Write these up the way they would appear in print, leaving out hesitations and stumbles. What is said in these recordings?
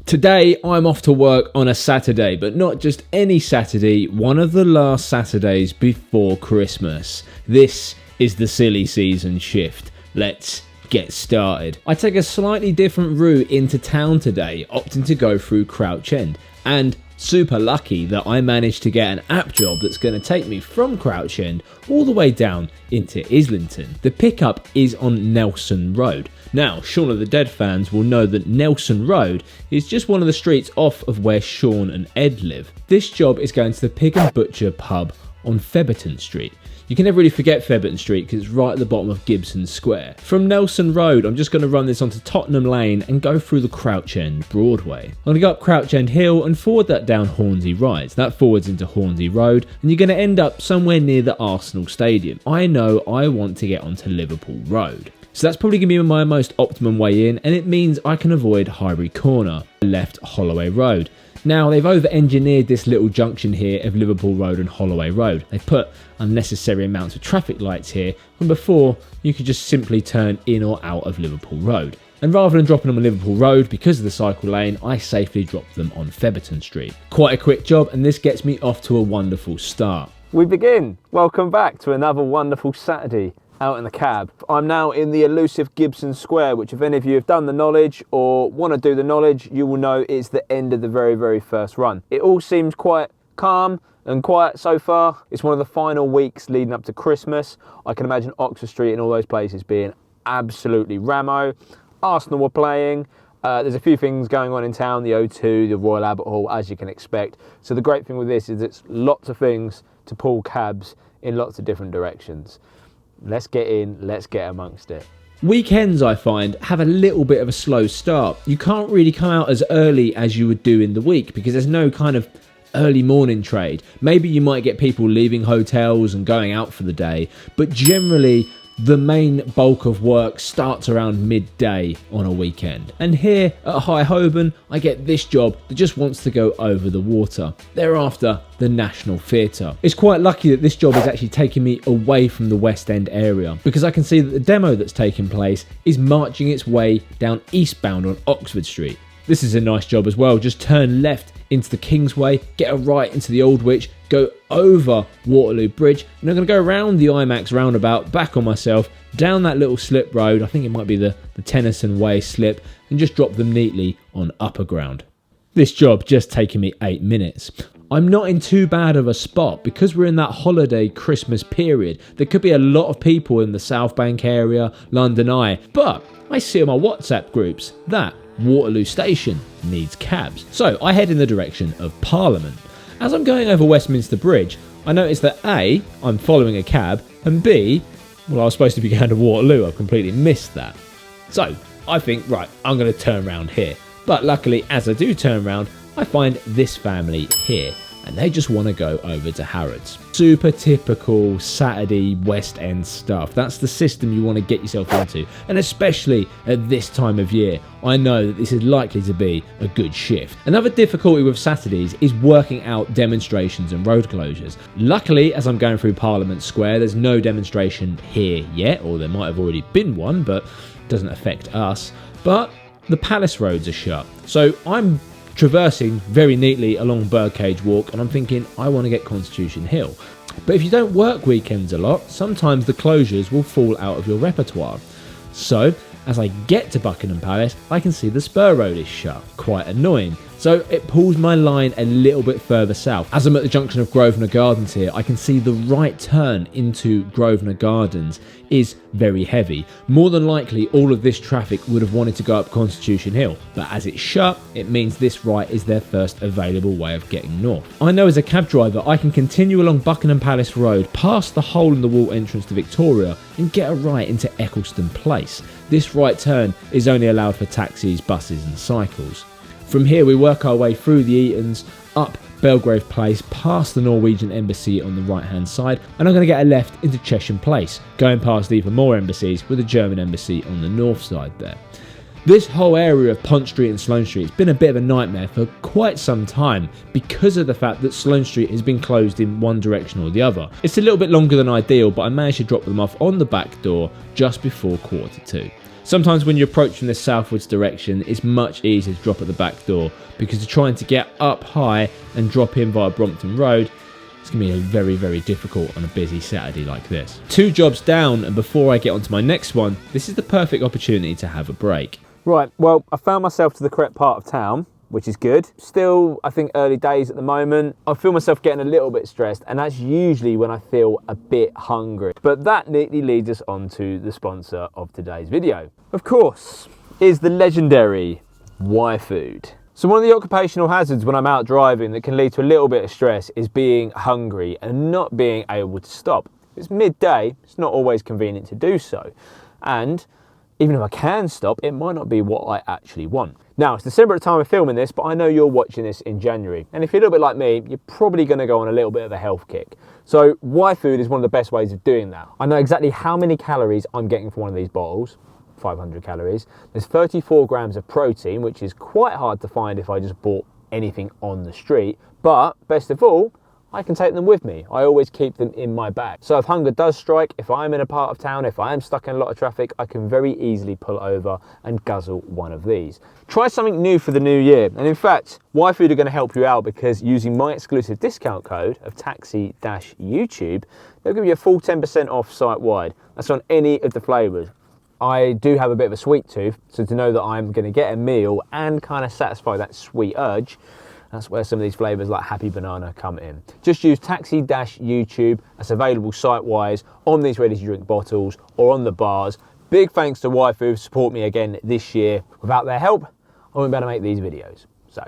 Today I'm off to work on a Saturday, but not just any Saturday, one of the last Saturdays before Christmas. This is the silly season shift. Let's get started. I take a slightly different route into town today, opting to go through Crouch End, and super lucky that I managed to get an app job that's going to take me from Crouch End all the way down into Islington. The pickup is on Nelson Road. Now, Shaun of the Dead fans will know that Nelson Road is just one of the streets off of where Shaun and Ed live. This job is going to the Pig and Butcher pub on Theberton Street. You can never really forget Theberton Street because it's right at the bottom of Gibson Square. From Nelson Road, I'm just going to run this onto Tottenham Lane and go through the Crouch End Broadway. I'm going to go up Crouch End Hill and forward that down Hornsey Rise. That forwards into Hornsey Road, and you're going to end up somewhere near the Arsenal Stadium. I know I want to get onto Liverpool Road. So that's probably going to be my most optimum way in, and it means I can avoid Highbury Corner, left Holloway Road. Now, they've over-engineered this little junction here of Liverpool Road and Holloway Road. They've put unnecessary amounts of traffic lights here, when before you could just simply turn in or out of Liverpool Road. And rather than dropping them on Liverpool Road because of the cycle lane, I safely dropped them on Theberton Street. Quite a quick job, and this gets me off to a wonderful start. We begin. Welcome back to another wonderful Saturday out in the cab. I'm now in the elusive Gibson Square, which if any of you have done the knowledge or want to do the knowledge, you will know it's the end of the very first run. It all seems quite calm and quiet so far. It's one of the final weeks leading up to Christmas. I can imagine Oxford Street and all those places being absolutely ramo. Arsenal were playing. There's a few things going on in town, the O2, the Royal Albert Hall, as you can expect. So the great thing with this is it's lots of things to pull cabs in lots of different directions. Let's get in, let's get amongst it. Weekends, I find, have a little bit of a slow start. You can't really come out as early as you would do in the week because there's no kind of early morning trade. Maybe you might get people leaving hotels and going out for the day, but generally the main bulk of work starts around midday on a weekend. And here at High Holborn, I get this job that just wants to go over the water. Thereafter, the National Theatre. It's quite lucky that this job is actually taking me away from the West End area because I can see that the demo that's taking place is marching its way down eastbound on Oxford Street. This is a nice job as well. Just turn left into the Kingsway, get a right into the Aldwych, go over Waterloo Bridge, and I'm going to go around the IMAX roundabout, back on myself, down that little slip road, I think it might be the Tennyson Way slip, and just drop them neatly on Upper Ground. This job just taking me 8 minutes. I'm not in too bad of a spot because we're in that holiday Christmas period. There could be a lot of people in the South Bank area, London Eye, but I see on my WhatsApp groups that Waterloo Station needs cabs. So I head in the direction of Parliament. As I'm going over Westminster Bridge, I notice that A, I'm following a cab, and B, well, I was supposed to be going to Waterloo. I've completely missed that. So I think, right, I'm going to turn around here. But luckily, as I do turn around, I find this family here, and they just want to go over to Harrods. Super typical Saturday West End stuff. That's the system you want to get yourself into, and especially at this time of year, I know that this is likely to be a good shift. Another difficulty with Saturdays is working out demonstrations and road closures. Luckily, as I'm going through Parliament Square, there's no demonstration here yet, or there might have already been one, but it doesn't affect us. But the Palace roads are shut, so I'm traversing very neatly along Birdcage Walk, and I'm thinking I want to get Constitution Hill. But if you don't work weekends a lot, sometimes the closures will fall out of your repertoire. So as I get to Buckingham Palace, I can see the Spur Road is shut. Quite annoying. So it pulls my line a little bit further south. As I'm at the junction of Grosvenor Gardens here, I can see the right turn into Grosvenor Gardens is very heavy. More than likely, all of this traffic would have wanted to go up Constitution Hill, but as it's shut, it means this right is their first available way of getting north. I know as a cab driver, I can continue along Buckingham Palace Road, past the hole-in-the-wall entrance to Victoria, and get a right into Eccleston Place. This right turn is only allowed for taxis, buses and cycles. From here we work our way through the Eatons, up Belgrave Place, past the Norwegian Embassy on the right hand side, and I'm going to get a left into Chesham Place, going past even more embassies with the German Embassy on the north side there. This whole area of Pont Street and Sloane Street has been a bit of a nightmare for quite some time because of the fact that Sloane Street has been closed in one direction or the other. It's a little bit longer than ideal, but I managed to drop them off on the back door just before 1:45. Sometimes when you approach from the southwards direction, it's much easier to drop at the back door, because you're trying to get up high and drop in via Brompton Road. It's going to be very, very difficult on a busy Saturday like this. 2 jobs down, and before I get onto my next one, this is the perfect opportunity to have a break. Right, well, I found myself to the correct part of town, which is good. Still, I think early days at the moment. I feel myself getting a little bit stressed, and that's usually when I feel a bit hungry. But that neatly leads us on to the sponsor of today's video. Of course, is the legendary Y-Food. So one of the occupational hazards when I'm out driving that can lead to a little bit of stress is being hungry and not being able to stop. It's midday, it's not always convenient to do so. And even if I can stop, it might not be what I actually want. Now, it's December at the time of filming this, but I know you're watching this in January. And if you're a little bit like me, you're probably going to go on a little bit of a health kick. So Y-Food is one of the best ways of doing that. I know exactly how many calories I'm getting from one of these bottles. 500 calories. There's 34 grams of protein, which is quite hard to find if I just bought anything on the street. But best of all, I can take them with me. I always keep them in my bag. So if hunger does strike, if I'm in a part of town, if I am stuck in a lot of traffic, I can very easily pull over and guzzle one of these. Try something new for the new year. And in fact, Y-Food are going to help you out, because using my exclusive discount code of taxi-YouTube, they'll give you a full 10% off site-wide. That's on any of the flavours. I do have a bit of a sweet tooth, so to know that I'm going to get a meal and kind of satisfy that sweet urge, that's where some of these flavours like Happy Banana come in. Just use taxi-YouTube, that's available site-wise on these ready-to-drink bottles or on the bars. Big thanks to Y-Food for support me again this year. Without their help, I wouldn't be able to make these videos. So,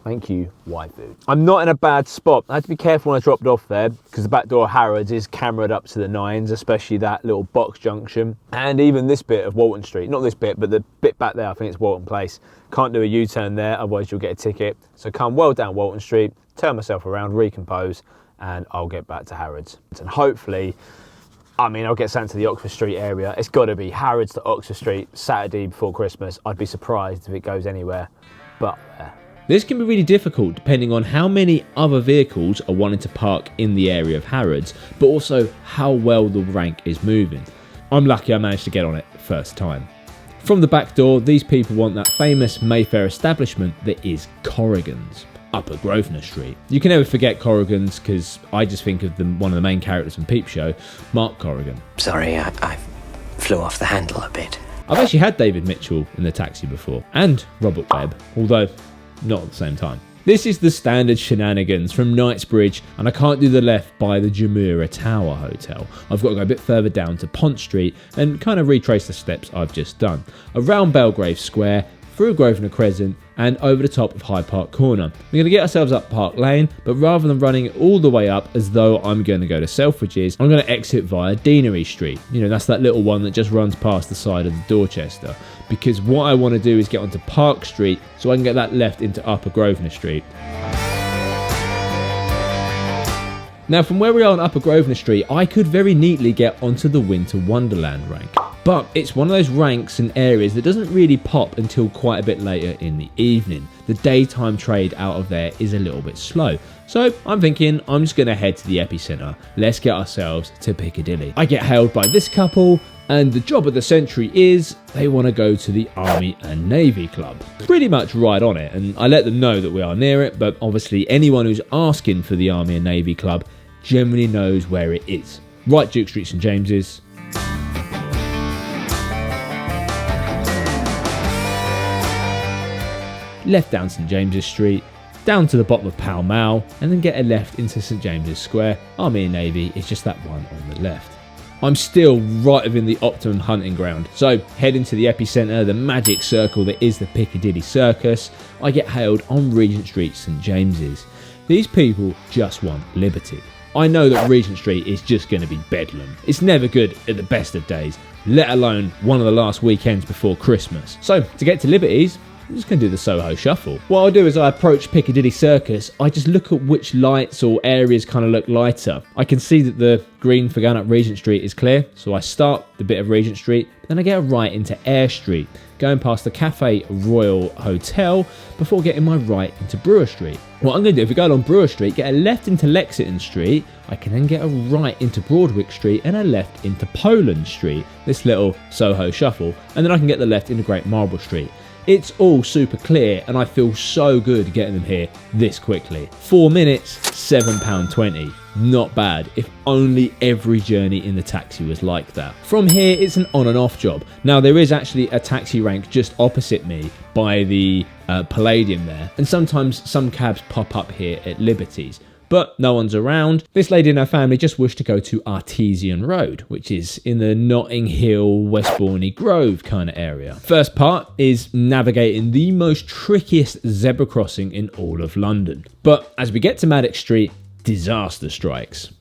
thank you, Y-Food. I'm not in a bad spot. I had to be careful when I dropped off there, because the back door of Harrods is cameraed up to the nines, especially that little box junction. And even this bit of Walton Street, not this bit, but the bit back there, I think it's Walton Place. Can't do a U-turn there, otherwise you'll get a ticket. So come well down Walton Street, turn myself around, recompose, and I'll get back to Harrods. And hopefully, I'll get sent to the Oxford Street area. It's got to be Harrods to Oxford Street, Saturday before Christmas. I'd be surprised if it goes anywhere but there. This can be really difficult depending on how many other vehicles are wanting to park in the area of Harrods, but also how well the rank is moving. I'm lucky I managed to get on it first time. From the back door, these people want that famous Mayfair establishment that is Corrigan's, Upper Grosvenor Street. You can never forget Corrigan's, because I just think of one of the main characters from Peep Show, Mark Corrigan. Sorry, I flew off the handle a bit. I've actually had David Mitchell in the taxi before, and Robert Webb, although not at the same time. This is the standard shenanigans from Knightsbridge, and I can't do the left by the Jumeirah Tower Hotel. I've got to go a bit further down to Pont Street and kind of retrace the steps I've just done. Around Belgrave Square, through Grosvenor Crescent, and over the top of Hyde Park Corner. We're going to get ourselves up Park Lane, but rather than running all the way up as though I'm going to go to Selfridges, I'm going to exit via Deanery Street. You know, that's that little one that just runs past the side of the Dorchester. Because what I want to do is get onto Park Street so I can get that left into Upper Grosvenor Street. Now, from where we are on Upper Grosvenor Street, I could very neatly get onto the Winter Wonderland rank. But it's one of those ranks and areas that doesn't really pop until quite a bit later in the evening. The daytime trade out of there is a little bit slow. So I'm thinking I'm just going to head to the epicentre. Let's get ourselves to Piccadilly. I get hailed by this couple, and the job of the century is they want to go to the Army and Navy Club. Pretty much right on it, and I let them know that we are near it, but obviously anyone who's asking for the Army and Navy Club generally knows where it is. Right Duke Street, St James's. Left down St James's Street, down to the bottom of Pall Mall, and then get a left into St James's Square. Army and Navy is just that one on the left. I'm still right within the optimum hunting ground, so head into the epicentre, the magic circle that is the Piccadilly Circus. I get hailed on Regent Street, St James's. These people just want liberty. I know that Regent Street is just going to be bedlam. It's never good at the best of days, let alone one of the last weekends before Christmas. So to get to Liberties, I'm just going to do the Soho shuffle. What I'll do is I approach Piccadilly Circus, I just look at which lights or areas kind of look lighter. I can see that the green for going up Regent Street is clear, so I start the bit of Regent Street, then I get a right into Eyre Street, going past the Cafe Royal Hotel before getting my right into Brewer Street. What I'm going to do, if we go along Brewer Street, get a left into Lexington Street, I can then get a right into Broadwick Street and a left into Poland Street, this little Soho shuffle, and then I can get the left into Great Marlborough Street. It's all super clear and I feel so good getting them here this quickly. 4 minutes, £7.20. Not bad, if only every journey in the taxi was like that. From here, it's an on and off job. Now, there is actually a taxi rank just opposite me by the Palladium there, and sometimes some cabs pop up here at Liberties, but no one's around. This lady and her family just wish to go to Artesian Road, which is in the Notting Hill, Westbourne Grove kind of area. First part is navigating the most trickiest zebra crossing in all of London. But as we get to Maddox Street, disaster strikes.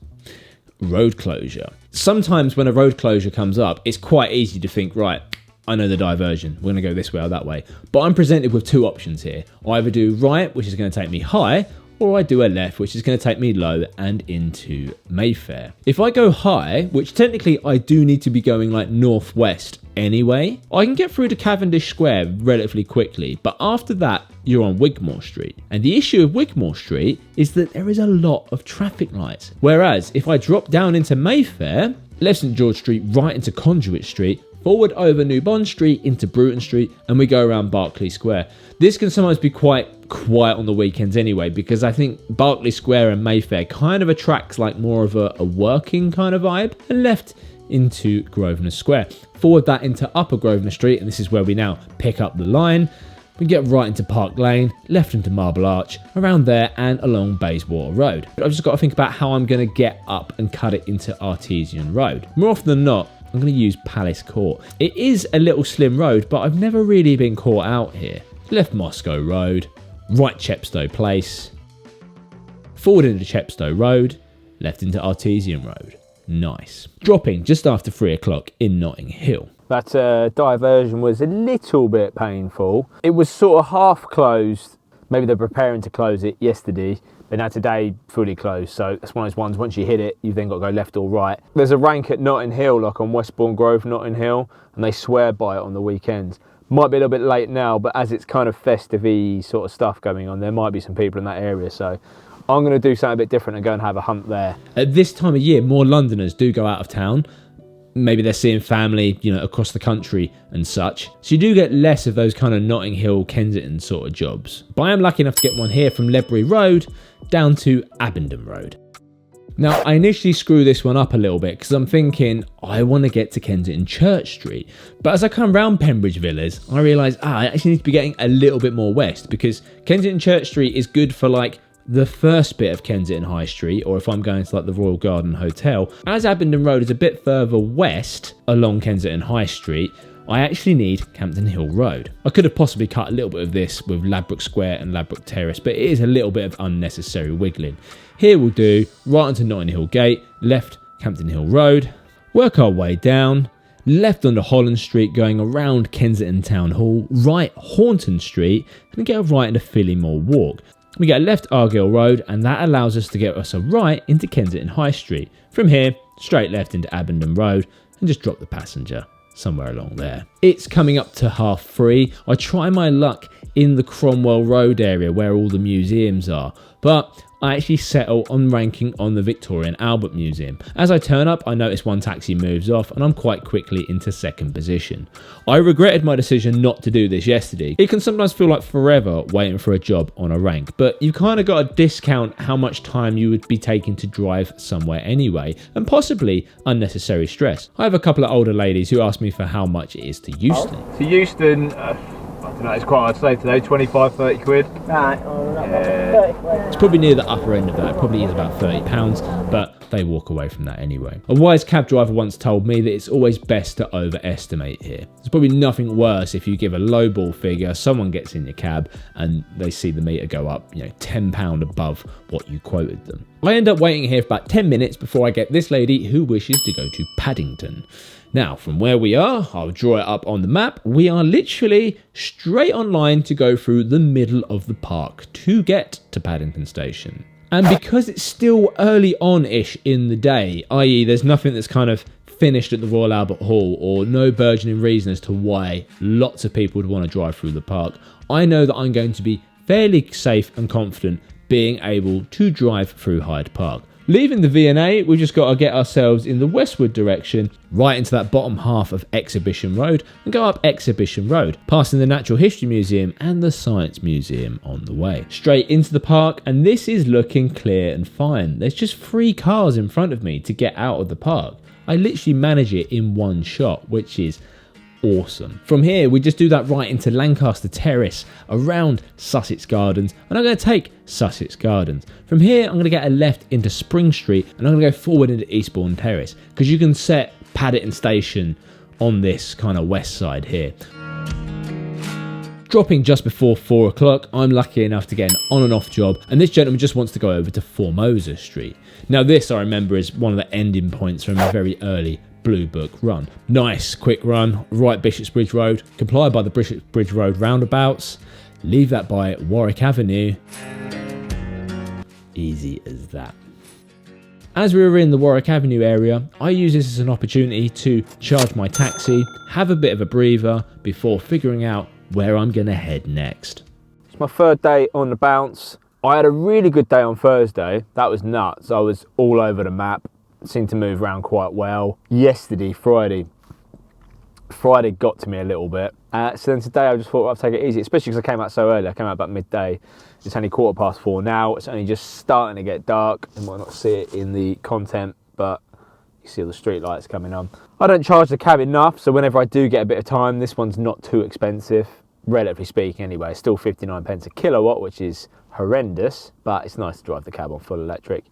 Road closure. Sometimes when a road closure comes up, it's quite easy to think, right, I know the diversion, we're going to go this way or that way. But I'm presented with two options here. I either do right, which is going to take me high, or I do a left, which is going to take me low and into Mayfair. If I go high, which technically I do need to be going like northwest anyway, I can get through to Cavendish Square relatively quickly, but after that, you're on Wigmore Street. And the issue of Wigmore Street is that there is a lot of traffic lights. Whereas if I drop down into Mayfair, left St George Street, right into Conduit Street, forward over New Bond Street into Bruton Street, and we go around Berkeley Square. This can sometimes be quite quiet on the weekends anyway, because I think Berkeley Square and Mayfair kind of attracts like more of a working kind of vibe, and left into Grosvenor Square. Forward that into Upper Grosvenor Street, and this is where we now pick up the line. We get right into Park Lane, left into Marble Arch, around there and along Bayswater Road. I've just got to think about how I'm going to get up and cut it into Artesian Road. More often than not, I'm going to use Palace Court. It is a little slim road, but I've never really been caught out here. Left Moscow Road, right Chepstow Place, forward into Chepstow Road, left into Artesian Road. Nice. Dropping just after 3 o'clock in Notting Hill. That diversion was a little bit painful. It was sort of half closed. Maybe they're preparing to close it yesterday, but now today fully closed. So that's one of those ones, once you hit it, you've then got to go left or right. There's a rank at Notting Hill, like on Westbourne Grove, Notting Hill, and they swear by it on the weekends. Might be a little bit late now, but as it's kind of festive-y sort of stuff going on, there might be some people in that area. So I'm going to do something a bit different and go and have a hunt there. At this time of year, more Londoners do go out of town. Maybe they're seeing family, you know, across the country and such. So you do get less of those kind of Notting Hill, Kensington sort of jobs. But I am lucky enough to get one here from Ledbury Road down to Abingdon Road. Now, I initially screw this one up a little bit because I'm thinking I want to get to Kensington Church Street. But as I come round Pembridge Villas, I realise I actually need to be getting a little bit more west, because Kensington Church Street is good for like the first bit of Kensington High Street, or if I'm going to like the Royal Garden Hotel. As Abingdon Road is a bit further west along Kensington High Street, I actually need Campden Hill Road. I could have possibly cut a little bit of this with Ladbroke Square and Ladbroke Terrace, but it is a little bit of unnecessary wiggling. Here we'll do right onto Notting Hill Gate, left Campden Hill Road, work our way down, left onto Holland Street going around Kensington Town Hall, right Hornton Street, and get a right into Phillymore Walk. We get a left Argyll Road, and that allows us to get us a right into Kensington High Street. From here, straight left into Abingdon Road, and just drop the passenger somewhere along there. It's coming up to 3:30. I try my luck in the Cromwell Road area where all the museums are, but I actually settle on ranking on the Victoria and Albert Museum. As I turn up, I notice one taxi moves off and I'm quite quickly into second position. I regretted my decision not to do this yesterday. It can sometimes feel like forever waiting for a job on a rank, but you've kind of got to discount how much time you would be taking to drive somewhere anyway, and possibly unnecessary stress. I have a couple of older ladies who ask me for how much it is to Euston. To Euston, I don't know, it's quite hard to say today, 25, 30 quid. Right, It's probably near the upper end of that. It probably is about £30, but they walk away from that anyway. A wise cab driver once told me that it's always best to overestimate here. There's probably nothing worse if you give a low ball figure, someone gets in your cab and they see the meter go up, you know, £10 above what you quoted them. I end up waiting here for about 10 minutes before I get this lady who wishes to go to Paddington. Now, from where we are, I'll draw it up on the map. We are literally straight on line to go through the middle of the park to get to Paddington Station. And because it's still early on-ish in the day, i.e. there's nothing that's kind of finished at the Royal Albert Hall or no burgeoning reason as to why lots of people would want to drive through the park, I know that I'm going to be fairly safe and confident being able to drive through Hyde Park. Leaving the V&A, we've just got to get ourselves in the westward direction, right into that bottom half of Exhibition Road, and go up Exhibition Road, passing the Natural History Museum and the Science Museum on the way. Straight into the park, and this is looking clear and fine. There's just 3 cars in front of me to get out of the park. I literally manage it in one shot, which is awesome. From here, we just do that right into Lancaster Terrace, around Sussex Gardens, and I'm going to take Sussex Gardens. From here, I'm going to get a left into Spring Street, and I'm going to go forward into Eastbourne Terrace, because you can set Paddington Station on this kind of west side here. Dropping just before 4 o'clock, I'm lucky enough to get an on and off job, and this gentleman just wants to go over to Formosa Street. Now this, I remember, is one of the ending points from a very early Blue Book run. Nice quick run, right Bishopsbridge Road, comply by the Bishopsbridge Road roundabouts, leave that by Warwick Avenue. Easy as that. As we were in the Warwick Avenue area, I use this as an opportunity to charge my taxi, have a bit of a breather before figuring out where I'm going to head next. It's my 3rd day on the bounce. I had a really good day on Thursday. That was nuts. I was all over the map. Seemed to move around quite well. Yesterday, Friday got to me a little bit. So then today I just thought I'd take it easy, especially because I came out so early. I came out about midday. It's only 4:15 now. It's only just starting to get dark. You might not see it in the content, but you see all the street lights coming on. I don't charge the cab enough, so whenever I do get a bit of time, this one's not too expensive, relatively speaking anyway. Still 59 pence a kilowatt, which is horrendous, but it's nice to drive the cab on full electric.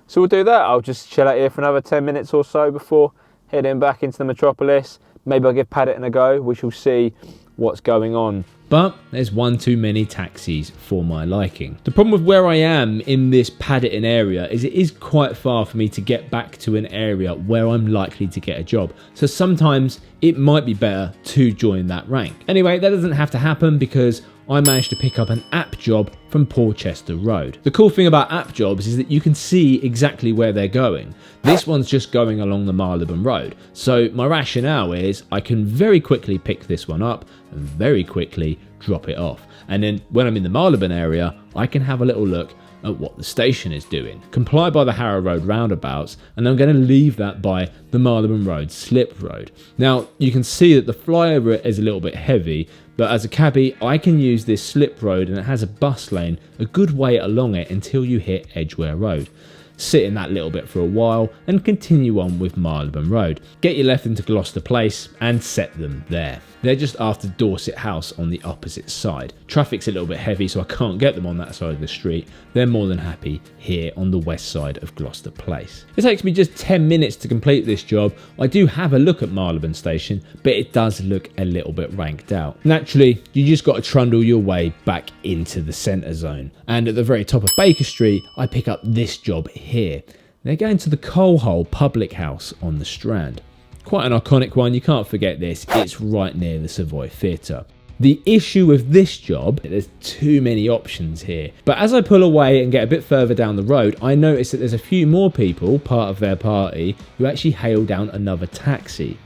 So we'll do that. I'll just chill out here for another 10 minutes or so before heading back into the metropolis. Maybe I'll give Paddington a go. We shall see what's going on. But there's one too many taxis for my liking. The problem with where I am in this Paddington area is it is quite far for me to get back to an area where I'm likely to get a job. So sometimes it might be better to join that rank. Anyway, that doesn't have to happen because I managed to pick up an app job from Porchester Road. The cool thing about app jobs is that you can see exactly where they're going. This one's just going along the Marylebone Road. So my rationale is I can very quickly pick this one up and very quickly drop it off. And then when I'm in the Marylebone area, I can have a little look at what the station is doing. Comply by the Harrow Road roundabouts, and I'm going to leave that by the Marylebone Road slip road. Now, you can see that the flyover is a little bit heavy, but as a cabbie, I can use this slip road, and it has a bus lane a good way along it until you hit Edgware Road. Sit in that little bit for a while and continue on with Marylebone Road. Get your left into Gloucester Place and set them there. They're just after Dorset House on the opposite side. Traffic's a little bit heavy, so I can't get them on that side of the street. They're more than happy here on the west side of Gloucester Place. It takes me just 10 minutes to complete this job. I do have a look at Marylebone Station, but it does look a little bit ranked out. Naturally, you just got to trundle your way back into the centre zone. And at the very top of Baker Street, I pick up this job here. They're going to the Coal Hole Public House on the Strand. Quite an iconic one, you can't forget this. It's right near the Savoy Theatre. The issue with this job, there's too many options here. But as I pull away and get a bit further down the road, I notice that there's a few more people, part of their party, who actually hail down another taxi.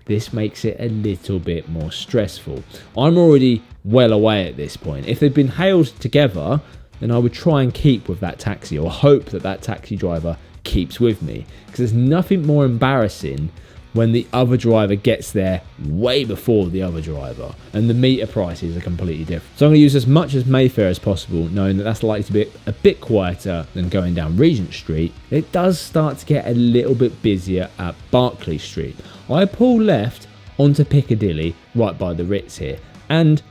This makes it a little bit more stressful. I'm already well away at this point. If they'd been hailed together, then I would try and keep with that taxi, or hope that that taxi driver keeps with me. Because there's nothing more embarrassing when the other driver gets there way before the other driver and the meter prices are completely different. So I'm going to use as much as Mayfair as possible, knowing that that's likely to be a bit quieter than going down Regent Street. It does start to get a little bit busier at Berkeley Street. I pull left onto Piccadilly right by the Ritz here, and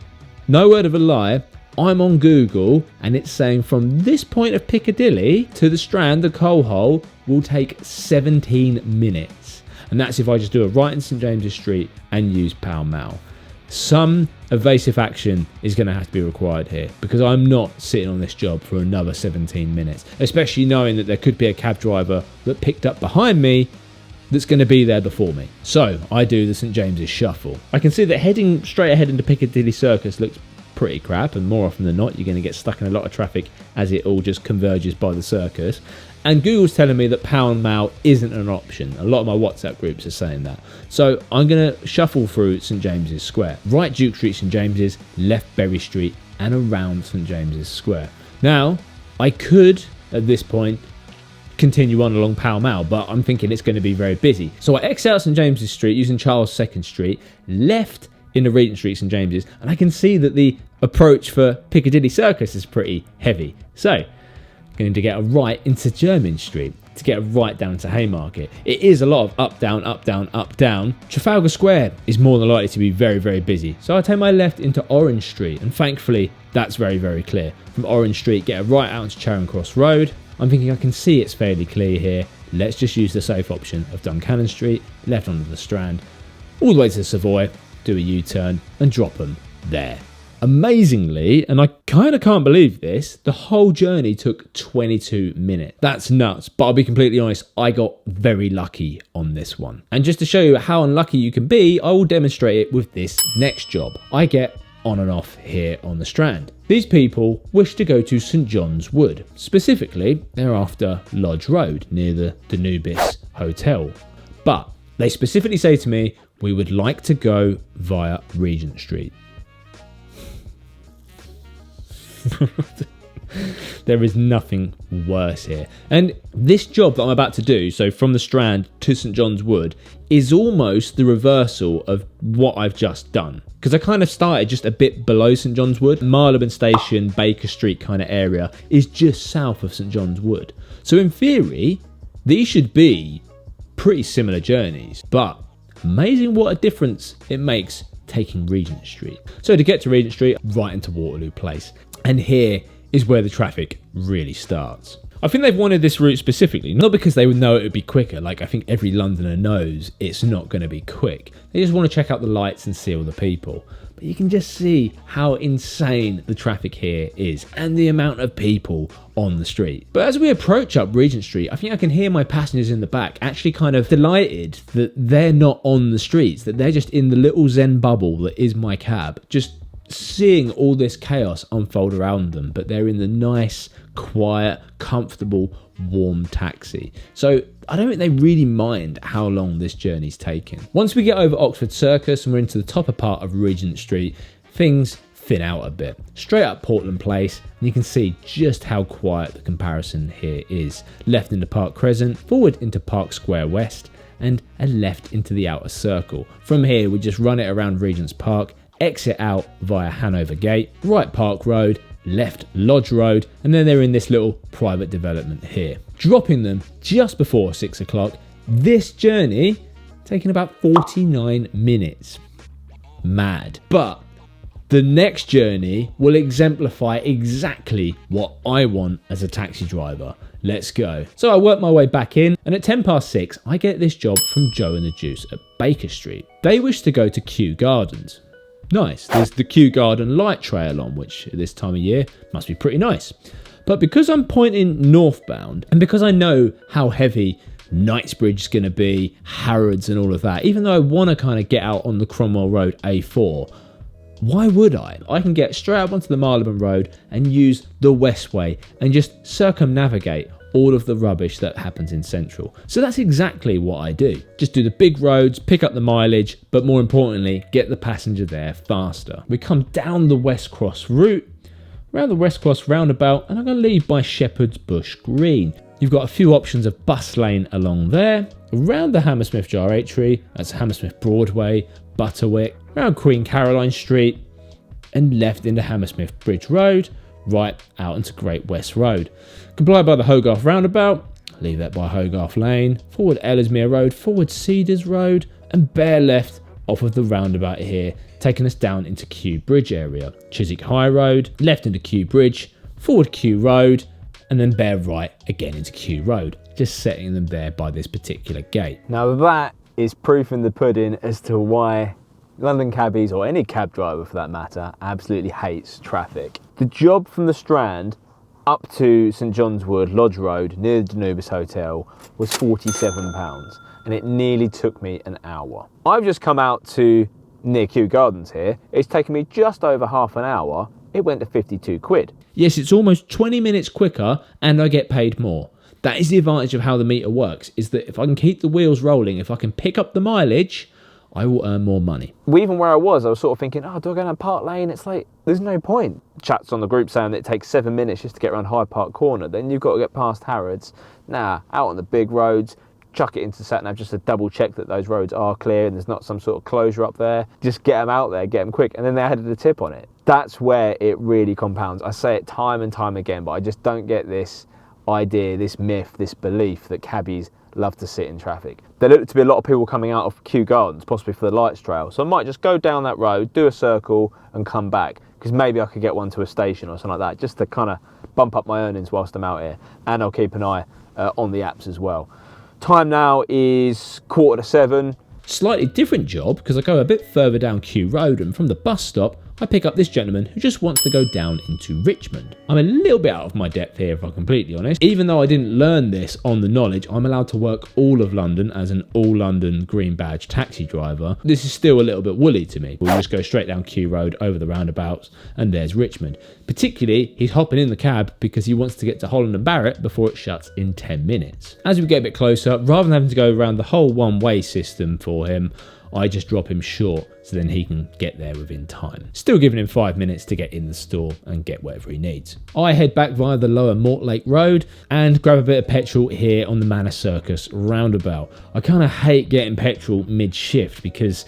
no word of a lie, I'm on Google and it's saying from this point of Piccadilly to the Strand, the Coal Hole, will take 17 minutes. And that's if I just do a right in St James's Street and use Pall Mall. Some evasive action is going to have to be required here, because I'm not sitting on this job for another 17 minutes, especially knowing that there could be a cab driver that picked up behind me that's going to be there before me. So I do the St James's Shuffle. I can see that heading straight ahead into Piccadilly Circus looks pretty crap, and more often than not you're going to get stuck in a lot of traffic as it all just converges by the circus. And Google's telling me that pound mile isn't an option. A lot of my WhatsApp groups are saying that. So I'm going to shuffle through St James's Square. Right Duke Street, St James's, left Berry Street, and around St James's Square. Now, I could, at this point, continue on along Pall Mall, but I'm thinking it's going to be very busy. So I exit out St James's Street using Charles II Street, left into Regent Street, St James's, and I can see that the approach for Piccadilly Circus is pretty heavy. So going to get a right into Jermyn Street to get a right down to Haymarket. It is a lot of up, down, up, down, up, down. Trafalgar Square is more than likely to be very, very busy. So I take my left into Orange Street, and thankfully that's very, very clear. From Orange Street, get a right out into Charing Cross Road. I'm thinking I can see it's fairly clear here. Let's just use the safe option of Duncannon Street, left onto the Strand, all the way to the Savoy, do a U-turn and drop them there. Amazingly, and I kind of can't believe this, the whole journey took 22 minutes. That's nuts, but I'll be completely honest, I got very lucky on this one. And just to show you how unlucky you can be, I will demonstrate it with this next job. I get on and off here on the Strand. These people wish to go to St John's Wood. Specifically, they're after Lodge Road near the Danubis Hotel. But they specifically say to me, we would like to go via Regent Street. There is nothing worse here. And this job that I'm about to do, so from the Strand to St John's Wood, is almost the reversal of what I've just done. Because I kind of started just a bit below St John's Wood. Marylebone Station, Baker Street kind of area is just south of St John's Wood. So in theory, these should be pretty similar journeys. But amazing what a difference it makes taking Regent Street. So to get to Regent Street, right into Waterloo Place. And here is where the traffic really starts. I think they've wanted this route specifically, not because they would know it would be quicker, like I think every Londoner knows it's not going to be quick. They just want to check out the lights and see all the people. But you can just see how insane the traffic here is and the amount of people on the street. But as we approach up Regent Street, I think I can hear my passengers in the back actually kind of delighted that they're not on the streets, that they're just in the little zen bubble that is my cab, just seeing all this chaos unfold around them, but they're in the nice, quiet, comfortable, warm taxi. So I don't think they really mind how long this journey's taking. Once we get over Oxford Circus and we're into the topper part of Regent Street, things thin out a bit. Straight up Portland Place, and you can see just how quiet the comparison here is. Left into Park Crescent, forward into Park Square West, and a left into the outer circle. From here we just run it around Regent's Park, exit out via Hanover Gate, right Park Road, left Lodge Road, and then they're in this little private development here. Dropping them just before 6 o'clock. This journey taking about 49 minutes. Mad. But the next journey will exemplify exactly what I want as a taxi driver. Let's go. So I work my way back in, and at 6:10 I get this job from Joe and the Juice at Baker Street. They wish to go to Kew Gardens. Nice. There's the Kew Garden light trail on, which at this time of year must be pretty nice. But because I'm pointing northbound, and because I know how heavy Knightsbridge is going to be, Harrods and all of that, even though I want to kind of get out on the Cromwell Road A4, why would I? I can get straight up onto the Marylebone Road and use the Westway and just circumnavigate all of the rubbish that happens in Central. So that's exactly what I do. Just do the big roads, pick up the mileage, but more importantly, get the passenger there faster. We come down the West Cross route, around the West Cross roundabout, and I'm going to leave by Shepherd's Bush Green. You've got a few options of bus lane along there, around the Hammersmith Gyratory, that's Hammersmith Broadway, Butterwick, around Queen Caroline Street, and left into Hammersmith Bridge Road, right out into Great West Road. Comply by the Hogarth roundabout, leave that by Hogarth Lane, forward Ellesmere Road, forward Cedars Road, and bear left off of the roundabout here, taking us down into Kew Bridge area. Chiswick High Road, left into Kew Bridge, forward Kew Road, and then bear right again into Kew Road, just setting them there by this particular gate. Now that is proof in the pudding as to why London cabbies, or any cab driver for that matter, absolutely hates traffic. The job from the Strand up to St John's Wood, Lodge Road, near the Danubis Hotel, was £47. and it nearly took me an hour. I've just come out to near Kew Gardens here. It's taken me just over half an hour. It went to 52 quid. Yes, it's almost 20 minutes quicker and I get paid more. That is the advantage of how the meter works, is that if I can keep the wheels rolling, if I can pick up the mileage, I will earn more money. Even where I was sort of thinking, oh, do I go down Park Lane? It's like, there's no point. Chats on the group saying that it takes 7 minutes just to get around Hyde Park Corner. Then you've got to get past Harrods. Nah, out on the big roads, chuck it into sat nav just to double check that those roads are clear and there's not some sort of closure up there. Just get them out there, get them quick. And then they added a tip on it. That's where it really compounds. I say it time and time again, but I just don't get this idea, this myth, this belief that cabbies love to sit in traffic. There look to be a lot of people coming out of Kew Gardens, possibly for the lights trail. So I might just go down that road, do a circle and come back, because maybe I could get one to a station or something like that, just to kind of bump up my earnings whilst I'm out here. And I'll keep an eye on the apps as well. Time now is 6:45. Slightly different job, because I go a bit further down Kew Road, and from the bus stop I pick up this gentleman who just wants to go down into Richmond. I'm a little bit out of my depth here, if I'm completely honest. Even though I didn't learn this on the knowledge, I'm allowed to work all of London as an all London green badge taxi driver. This is still a little bit woolly to me. We'll just go straight down Kew Road, over the roundabouts, and there's Richmond. Particularly, he's hopping in the cab because he wants to get to Holland and Barrett before it shuts in 10 minutes. As we get a bit closer, rather than having to go around the whole one-way system for him, I just drop him short so then he can get there within time. Still giving him 5 minutes to get in the store and get whatever he needs. I head back via the lower Mortlake Road and grab a bit of petrol here on the Manor Circus roundabout. I kind of hate getting petrol mid-shift because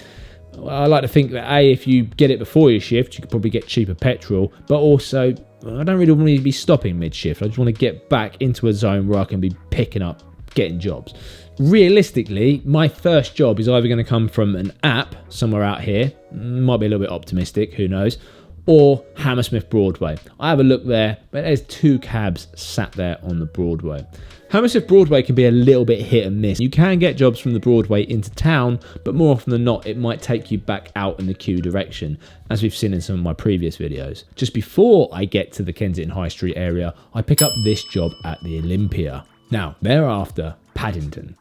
I like to think that A, if you get it before your shift, you could probably get cheaper petrol, but also I don't really want to be stopping mid-shift. I just want to get back into a zone where I can be picking up, getting jobs. Realistically, my first job is either going to come from an app somewhere out here, might be a little bit optimistic, who knows, or Hammersmith Broadway. I have a look there, but there's 2 cabs sat there on the Broadway. Hammersmith Broadway can be a little bit hit and miss. You can get jobs from the Broadway into town, but more often than not, it might take you back out in the Kew direction, as we've seen in some of my previous videos. Just before I get to the Kensington High Street area, I pick up this job at the Olympia. Now, thereafter, Paddington.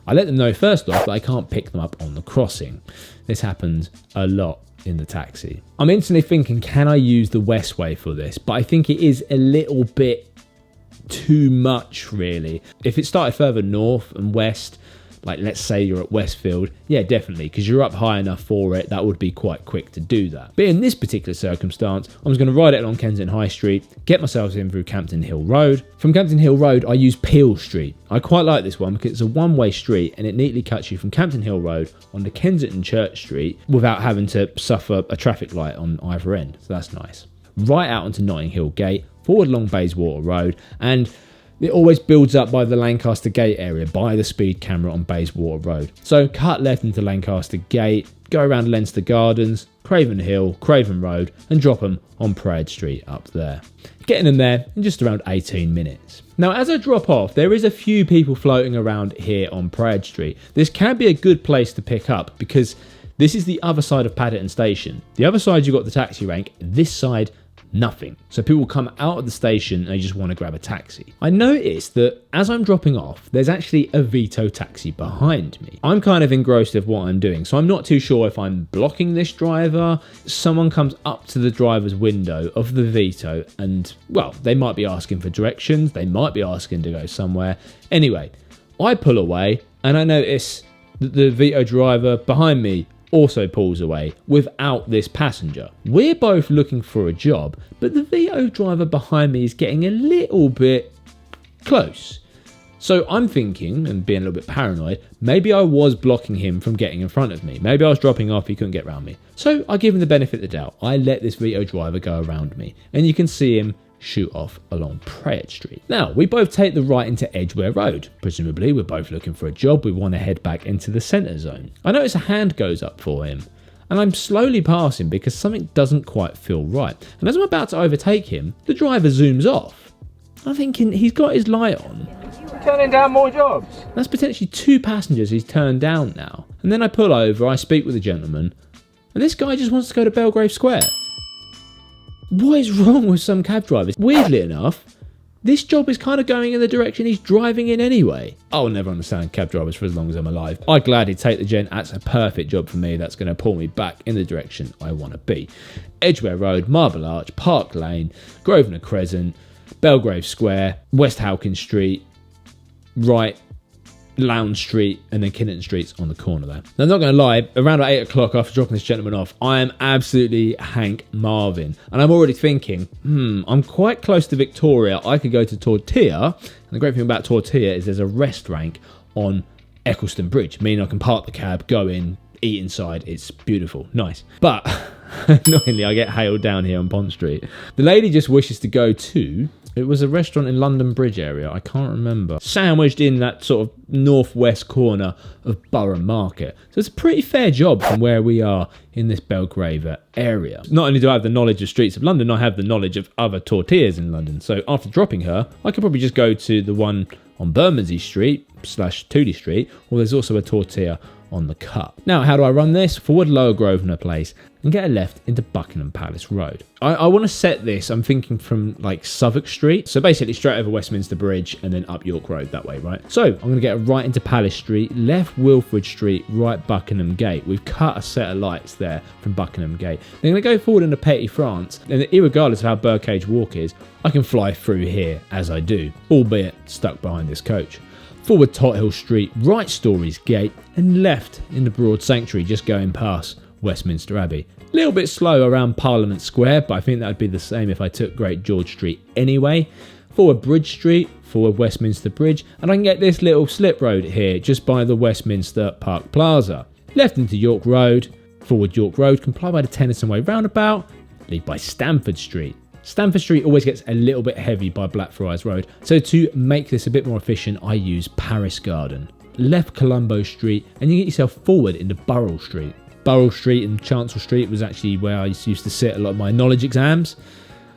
I let them know first off that I can't pick them up on the crossing. This happens a lot in the taxi. I'm instantly thinking, can I use the Westway for this? But I think it is a little bit too much, really. If it started further north and west, like let's say you're at Westfield, yeah, definitely, because you're up high enough for it, that would be quite quick to do that. But in this particular circumstance, I'm just going to ride it along Kensington High Street, get myself in through Campden Hill Road. From Campden Hill Road, I use Peel Street. I quite like this one because it's a one-way street and it neatly cuts you from Campden Hill Road onto Kensington Church Street without having to suffer a traffic light on either end, so that's nice. Right out onto Notting Hill Gate, forward along Bayswater Road, and it always builds up by the Lancaster Gate area, by the speed camera on Bayswater Road. So cut left into Lancaster Gate, go around Leinster Gardens, Craven Hill, Craven Road, and drop them on Parade Street up there. Getting them there in just around 18 minutes. Now, as I drop off, there is a few people floating around here on Parade Street. This can be a good place to pick up because this is the other side of Paddington Station. The other side, you've got the taxi rank. This side, nothing. So people come out of the station and they just want to grab a taxi. I noticed that as I'm dropping off, there's actually a Vito taxi behind me. I'm kind of engrossed with what I'm doing, so I'm not too sure if I'm blocking this driver. Someone comes up to the driver's window of the Vito and, well, they might be asking for directions, they might be asking to go somewhere. Anyway, I pull away and I notice that the Vito driver behind me also pulls away without this passenger. We're both looking for a job, but the Vito driver behind me is getting a little bit close. So I'm thinking, and being a little bit paranoid, maybe I was blocking him from getting in front of me. Maybe I was dropping off, he couldn't get around me. So I give him the benefit of the doubt. I let this Vito driver go around me, and you can see him shoot off along Parade Street. Now, we both take the right into Edgware Road. Presumably, we're both looking for a job. We want to head back into the centre zone. I notice a hand goes up for him, and I'm slowly passing because something doesn't quite feel right. And as I'm about to overtake him, the driver zooms off. I'm thinking, he's got his light on. Turning down more jobs. That's potentially 2 passengers he's turned down now. And then I pull over, I speak with the gentleman, and this guy just wants to go to Belgrave Square. What is wrong with some cab drivers? Weirdly enough, this job is kind of going in the direction he's driving in anyway. I'll never understand cab drivers for as long as I'm alive. I'd gladly take the gent. That's a perfect job for me. That's going to pull me back in the direction I want to be. Edgware Road, Marble Arch, Park Lane, Grosvenor Crescent, Belgrave Square, West Halkin Street, right, Lounge Street, and then Kinnington Street's on the corner there. Now, I'm not going to lie, around 8 o'clock after dropping this gentleman off, I am absolutely Hank Marvin. And I'm already thinking, I'm quite close to Victoria. I could go to Tortilla. And the great thing about Tortilla is there's a rest rank on Eccleston Bridge, meaning I can park the cab, go in, eat inside. It's beautiful. Nice. But annoyingly, I get hailed down here on Pont Street. The lady just wishes to go to... It was a restaurant in London Bridge area, I can't remember. Sandwiched in that sort of northwest corner of Borough Market. So it's a pretty fair job from where we are in this Belgrave area. Not only do I have the knowledge of streets of London, I have the knowledge of other tortillas in London. So after dropping her, I could probably just go to the one on Bermondsey Street / Tooley Street, or there's also a tortilla on the cut. Now, how do I run this? Forward Lower Grosvenor Place and get a left into Buckingham Palace Road. I want to set this, I'm thinking from like Southwark Street. So basically straight over Westminster Bridge and then up York Road that way, right? So I'm going to get right into Palace Street, left Wilfred Street, right Buckingham Gate. We've cut a set of lights there from Buckingham Gate. Then I'm going to go forward into Petty France. And irregardless of how Birdcage Walk is, I can fly through here as I do, albeit stuck behind this coach. Forward Tothill Street, right Stories Gate, and left in the Broad Sanctuary, just going past Westminster Abbey. A little bit slow around Parliament Square, but I think that would be the same if I took Great George Street anyway. Forward Bridge Street, forward Westminster Bridge, and I can get this little slip road here, just by the Westminster Park Plaza. Left into York Road, forward York Road, comply by the Tennyson Way roundabout, leave by Stamford Street. Stamford Street always gets a little bit heavy by Blackfriars Road, so to make this a bit more efficient, I use Paris Garden. Left Colombo Street, and you get yourself forward into Burrell Street. Burrell Street and Chancellor Street was actually where I used to sit a lot of my knowledge exams.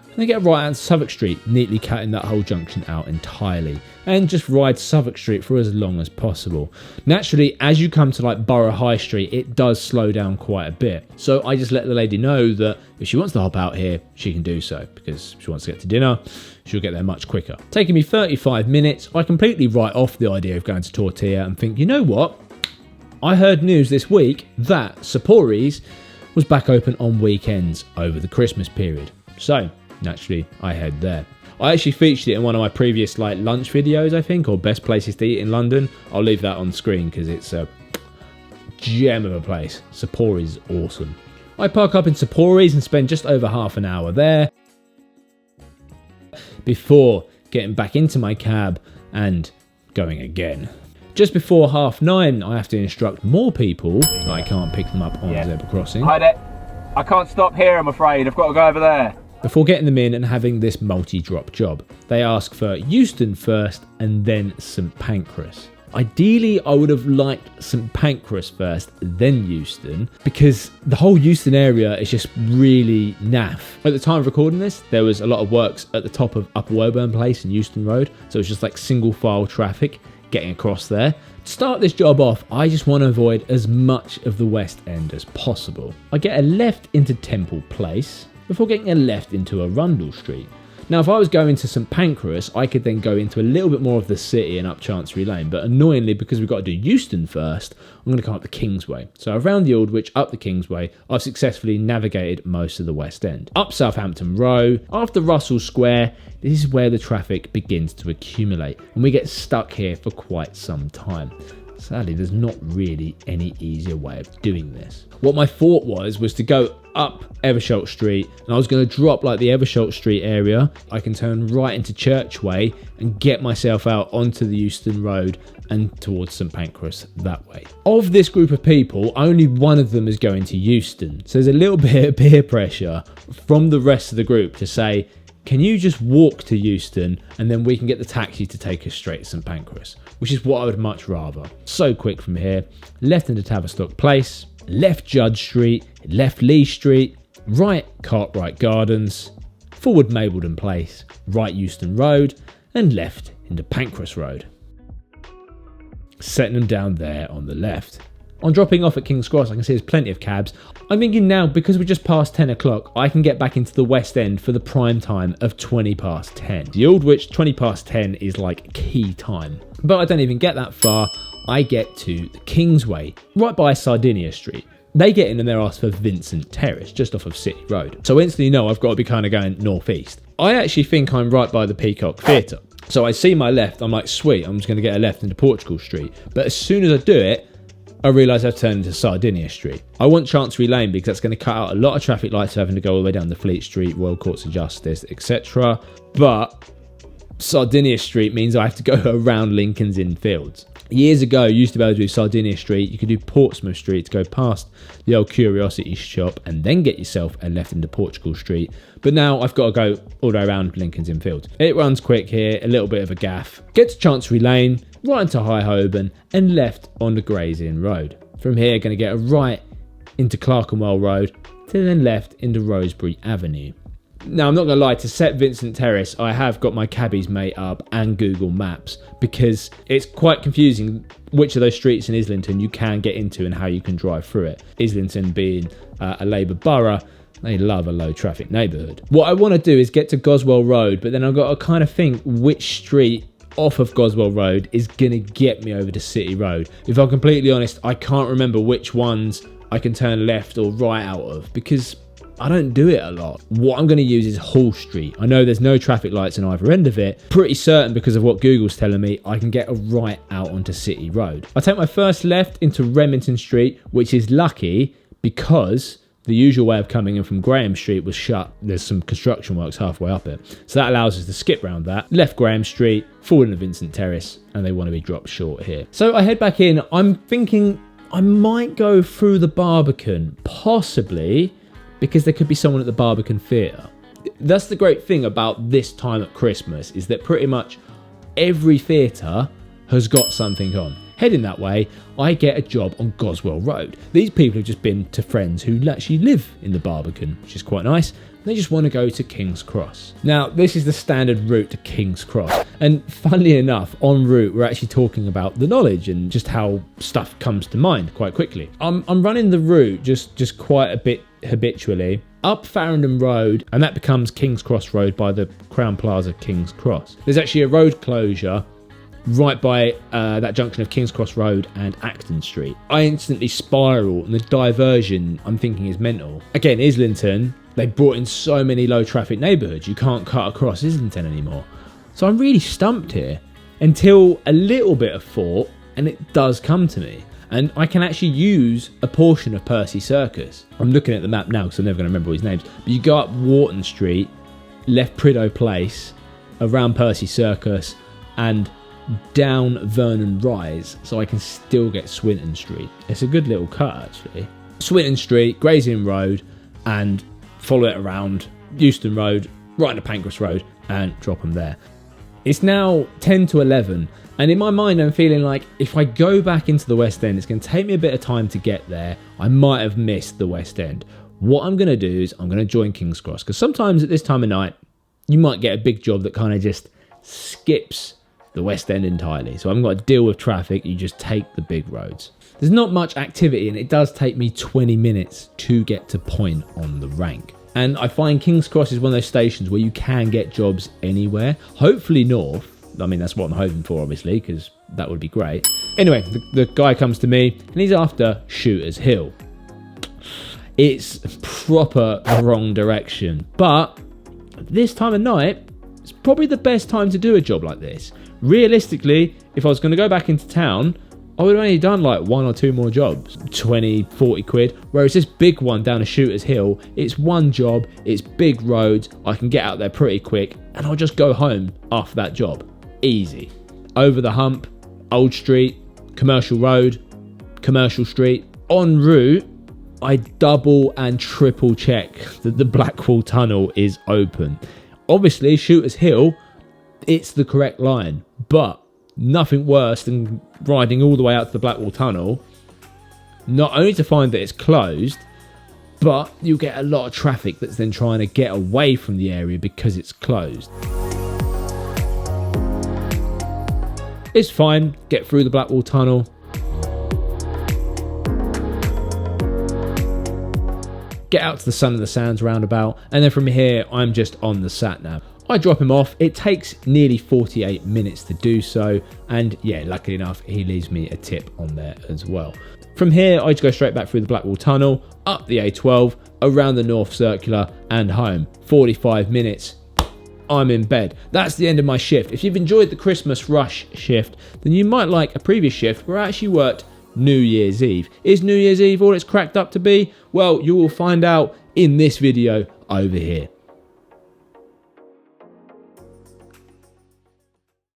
And then get right out to Southwark Street, neatly cutting that whole junction out entirely. And just ride Southwark Street for as long as possible. Naturally, as you come to like Borough High Street, it does slow down quite a bit. So I just let the lady know that if she wants to hop out here, she can do so. Because if she wants to get to dinner, she'll get there much quicker. Taking me 35 minutes, I completely write off the idea of going to Tortilla and think, you know what? I heard news this week that Sapori's was back open on weekends over the Christmas period. So naturally, I head there. I actually featured it in one of my previous like lunch videos, I think, or best places to eat in London. I'll leave that on screen because it's a gem of a place. Sapori's awesome. I park up in Sapori's and spend just over half an hour there before getting back into my cab and going again. Just before 9:30, I have to instruct more people that I can't pick them up on the zebra crossing. Hi there. I can't stop here, I'm afraid. I've got to go over there. Before getting them in and having this multi-drop job. They ask for Euston first and then St Pancras. Ideally, I would have liked St Pancras first, then Euston, because the whole Euston area is just really naff. At the time of recording this, there was a lot of works at the top of Upper Woburn Place and Euston Road, so it's just like single file traffic getting across there. To start this job off, I just want to avoid as much of the West End as possible. I get a left into Temple Place, before getting a left into Arundel Street. Now, if I was going to St Pancras, I could then go into a little bit more of the city and up Chancery Lane, but annoyingly, because we've got to do Euston first, I'm going to come up the Kingsway. So around the Aldwych, up the Kingsway, I've successfully navigated most of the West End. Up Southampton Row, after Russell Square, this is where the traffic begins to accumulate, and we get stuck here for quite some time. Sadly, there's not really any easier way of doing this. What my thought was to go up Eversholt Street, and I was going to drop like the Eversholt Street area. I can turn right into Churchway and get myself out onto the Euston Road and towards St Pancras that way. Of this group of people, only one of them is going to Euston. So there's a little bit of peer pressure from the rest of the group to say, can you just walk to Euston and then we can get the taxi to take us straight to St Pancras, which is what I would much rather. So quick from here, left into Tavistock Place, left Judge Street, left Lee Street, right Cartwright Gardens, forward Mabledon Place, right Euston Road, and left into Pancras Road. Setting them down there on the left. On dropping off at King's Cross, I can see there's plenty of cabs. I'm thinking now, because we're just past 10 o'clock, I can get back into the West End for the prime time of 20 past 10. The Aldwych, 20 past 10 is like key time. But I don't even get that far. I get to the Kingsway, right by Sardinia Street. They get in and they're asked for Vincent Terrace, just off of City Road. So I instantly know I've got to be kind of going northeast. I actually think I'm right by the Peacock Theatre. So I see my left, I'm like, sweet, I'm just going to get a left into Portugal Street. But as soon as I do it, I realise I've turned into Sardinia Street. I want Chancery Lane because that's going to cut out a lot of traffic lights having to go all the way down to Fleet Street, Royal Courts of Justice, etc. But Sardinia Street means I have to go around Lincoln's Inn Fields. Years ago, you used to be able to do Sardinia Street. You could do Portsmouth Street to go past the old Curiosity shop and then get yourself a left into Portugal Street. But now I've got to go all the way around Lincoln's Inn Fields. It runs quick here, a little bit of a gaff. Get to Chancery Lane, right into High Holborn and left on the Gray's Inn Road. From here, going to get a right into Clerkenwell Road to then left into Rosebery Avenue. Now, I'm not going to lie, to set Vincent Terrace, I have got my cabbies mate up and Google Maps because it's quite confusing which of those streets in Islington you can get into and how you can drive through it. Islington being a Labour borough, they love a low traffic neighbourhood. What I want to do is get to Goswell Road, but then I've got to kind of think which street off of Goswell Road is going to get me over to City Road. If I'm completely honest, I can't remember which ones I can turn left or right out of because I don't do it a lot. What I'm going to use is Hall Street. I know there's no traffic lights on either end of it. Pretty certain because of what Google's telling me, I can get a right out onto City Road. I take my first left into Remington Street, which is lucky because the usual way of coming in from Graham Street was shut. There's some construction works halfway up it. So that allows us to skip round that. Left Graham Street, forward into Vincent Terrace, and they want to be dropped short here. So I head back in. I'm thinking I might go through the Barbican, possibly, because there could be someone at the Barbican Theatre. That's the great thing about this time at Christmas, is that pretty much every theatre has got something on. Heading that way, I get a job on Goswell Road. These people have just been to friends who actually live in the Barbican, which is quite nice. They just want to go to King's Cross. Now, this is the standard route to King's Cross. And funnily enough, en route, we're actually talking about the knowledge and just how stuff comes to mind quite quickly. I'm running the route just quite a bit habitually up Farringdon Road, and that becomes King's Cross Road by the Crown Plaza King's Cross. There's actually a road closure right by that junction of King's Cross Road and Acton Street. I instantly spiral, and the diversion I'm thinking is mental. Again, Islington, they brought in so many low traffic neighbourhoods, you can't cut across Islington anymore. So I'm really stumped here until a little bit of thought, and it does come to me. And I can actually use a portion of Percy Circus. I'm looking at the map now because I'm never going to remember all his names. But you go up Wharton Street, left Prideaux Place, around Percy Circus, and down Vernon Rise, so I can still get Swinton Street. It's a good little cut, actually. Swinton Street, Gray's Inn Road, and follow it around Euston Road, right into Pancras Road, and drop them there. It's now 10 to 11. And in my mind, I'm feeling like if I go back into the West End, it's going to take me a bit of time to get there. I might have missed the West End. What I'm going to do is I'm going to join King's Cross, because sometimes at this time of night, you might get a big job that kind of just skips the West End entirely. So I haven't got to deal with traffic. You just take the big roads. There's not much activity, and it does take me 20 minutes to get to point on the rank. And I find King's Cross is one of those stations where you can get jobs anywhere, hopefully north. I mean, that's what I'm hoping for, obviously, because that would be great. Anyway, the guy comes to me, and he's after Shooters Hill. It's proper wrong direction, but this time of night, it's probably the best time to do a job like this. Realistically, if I was going to go back into town, I would have only done like 1 or 2 more jobs, 20, 40 quid. Whereas this big one down a Shooters Hill, it's one job, it's big roads, I can get out there pretty quick, and I'll just go home after that job. Easy. Over the hump, Old Street, Commercial Road, Commercial Street. En route, I double and triple check that the Blackwall Tunnel is open. Obviously, Shooters Hill, it's the correct line, but nothing worse than riding all the way out to the Blackwall Tunnel, not only to find that it's closed, but you'll get a lot of traffic that's then trying to get away from the area because it's closed. It's fine, get through the Blackwall Tunnel. get out to the Sun and the Sands roundabout, and then from here I'm just on the sat nav. I drop him off. It takes nearly 48 minutes to do so, and yeah, luckily enough, he leaves me a tip on there as well. From here, I just go straight back through the Blackwall Tunnel, up the A12, around the North Circular, and home. 45 minutes. I'm in bed. That's the end of my shift. If you've enjoyed the Christmas rush shift, then you might like a previous shift where I actually worked New Year's Eve. Is New Year's Eve all it's cracked up to be? Well, you will find out in this video over here.